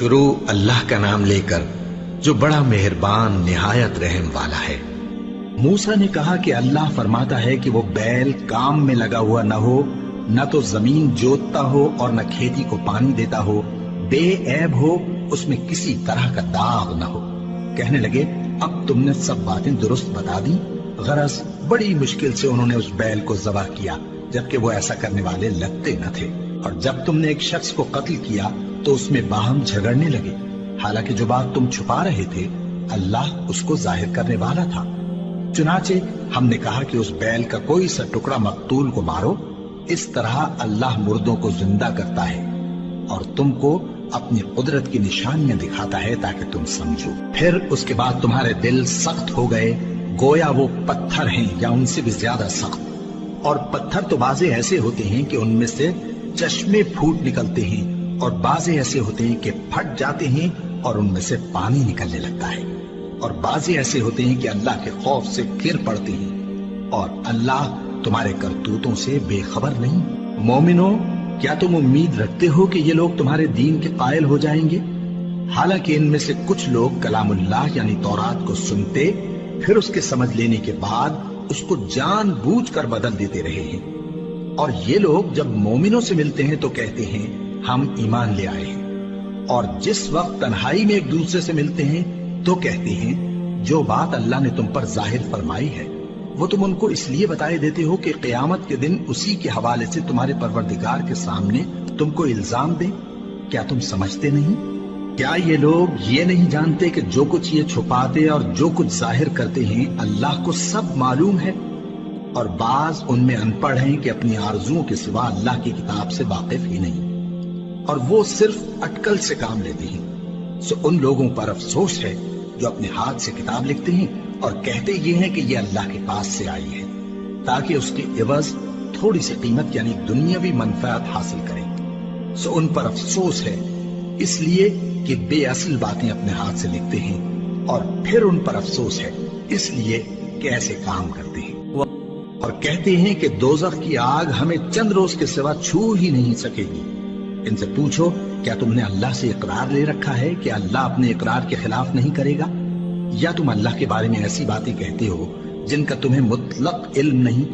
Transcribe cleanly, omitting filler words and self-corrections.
شروع اللہ کا نام لے کر جو بڑا مہربان نہایت رحم والا ہے۔ موسیٰ نے کہا کہ اللہ فرماتا ہے کہ وہ بیل کام میں لگا ہوا نہ ہو، نہ تو زمین جوتتا ہو اور نہ کھیتی کو پانی دیتا ہو، بے عیب ہو، اس میں کسی طرح کا داغ نہ ہو۔ کہنے لگے اب تم نے سب باتیں درست بتا دی۔ غرض بڑی مشکل سے انہوں نے اس بیل کو ذبح کیا، جبکہ وہ ایسا کرنے والے لگتے نہ تھے۔ اور جب تم نے ایک شخص کو قتل کیا تو اس میں باہم جھگڑنے لگے، حالانکہ جو بات تم چھپا رہے تھے اللہ اس کو ظاہر کرنے والا تھا۔ چنانچہ ہم نے کہا کہ اس بیل کا کوئی سا ٹکڑا مقتول کو مارو، اس طرح اللہ مردوں کو زندہ کرتا ہے اور تم کو اپنی قدرت کی نشانیاں دکھاتا ہے تاکہ تم سمجھو۔ پھر اس کے بعد تمہارے دل سخت ہو گئے، گویا وہ پتھر ہیں یا ان سے بھی زیادہ سخت۔ اور پتھر تو بعضے ایسے ہوتے ہیں کہ ان میں سے چشمے پھوٹ نکلتے ہیں، اور بعضے ایسے ہوتے ہیں کہ پھٹ جاتے ہیں اور ان میں سے پانی نکلنے لگتا ہے، اور بعضے ایسے ہوتے ہیں کہ اللہ کے خوف سے گر پڑتے ہیں، اور اللہ تمہارے کرتوتوں سے بے خبر نہیں۔ مومنو، کیا تم امید رکھتے ہو کہ یہ لوگ تمہارے دین کے قائل ہو جائیں گے؟ حالانکہ ان میں سے کچھ لوگ کلام اللہ یعنی تورات کو سنتے، پھر اس کے سمجھ لینے کے بعد اس کو جان بوجھ کر بدل دیتے رہے ہیں۔ اور یہ لوگ جب مومنوں سے ملتے ہیں تو کہتے ہیں ہم ایمان لے آئے ہیں، اور جس وقت تنہائی میں ایک دوسرے سے ملتے ہیں تو کہتے ہیں جو بات اللہ نے تم پر ظاہر فرمائی ہے وہ تم ان کو اس لیے بتائے دیتے ہو کہ قیامت کے دن اسی کے حوالے سے تمہارے پروردگار کے سامنے تم کو الزام دیں۔ کیا تم سمجھتے نہیں؟ کیا یہ لوگ یہ نہیں جانتے کہ جو کچھ یہ چھپاتے اور جو کچھ ظاہر کرتے ہیں اللہ کو سب معلوم ہے؟ اور بعض ان میں ان پڑھ ہیں کہ اپنی آرزوؤں کے سوا اللہ کی کتاب سے واقف ہی نہیں، اور وہ صرف اٹکل سے کام لیتے ہیں۔ سو ان لوگوں پر افسوس ہے جو اپنے ہاتھ سے کتاب لکھتے ہیں اور کہتے یہ ہیں کہ یہ اللہ کے پاس سے آئی ہے، تاکہ اس کے عوض تھوڑی سی قیمت یعنی دنیاوی منفعت حاصل کریں۔ سو ان پر افسوس ہے اس لیے کہ بے اصل باتیں اپنے ہاتھ سے لکھتے ہیں، اور پھر ان پر افسوس ہے اس لیے کہ ایسے کام کرتے ہیں، اور کہتے ہیں کہ دوزخ کی آگ ہمیں چند روز کے سوا چھو ہی نہیں سکے گی۔ ان سے پوچھو کیا تم نے اللہ سے اقرار لے رکھا ہے کہ اللہ اپنے اقرار کے خلاف نہیں کرے گا؟ یا تم اللہ کے بارے میں ایسی باتیں کہتے ہو جن کا تمہیں مطلق علم نہیں؟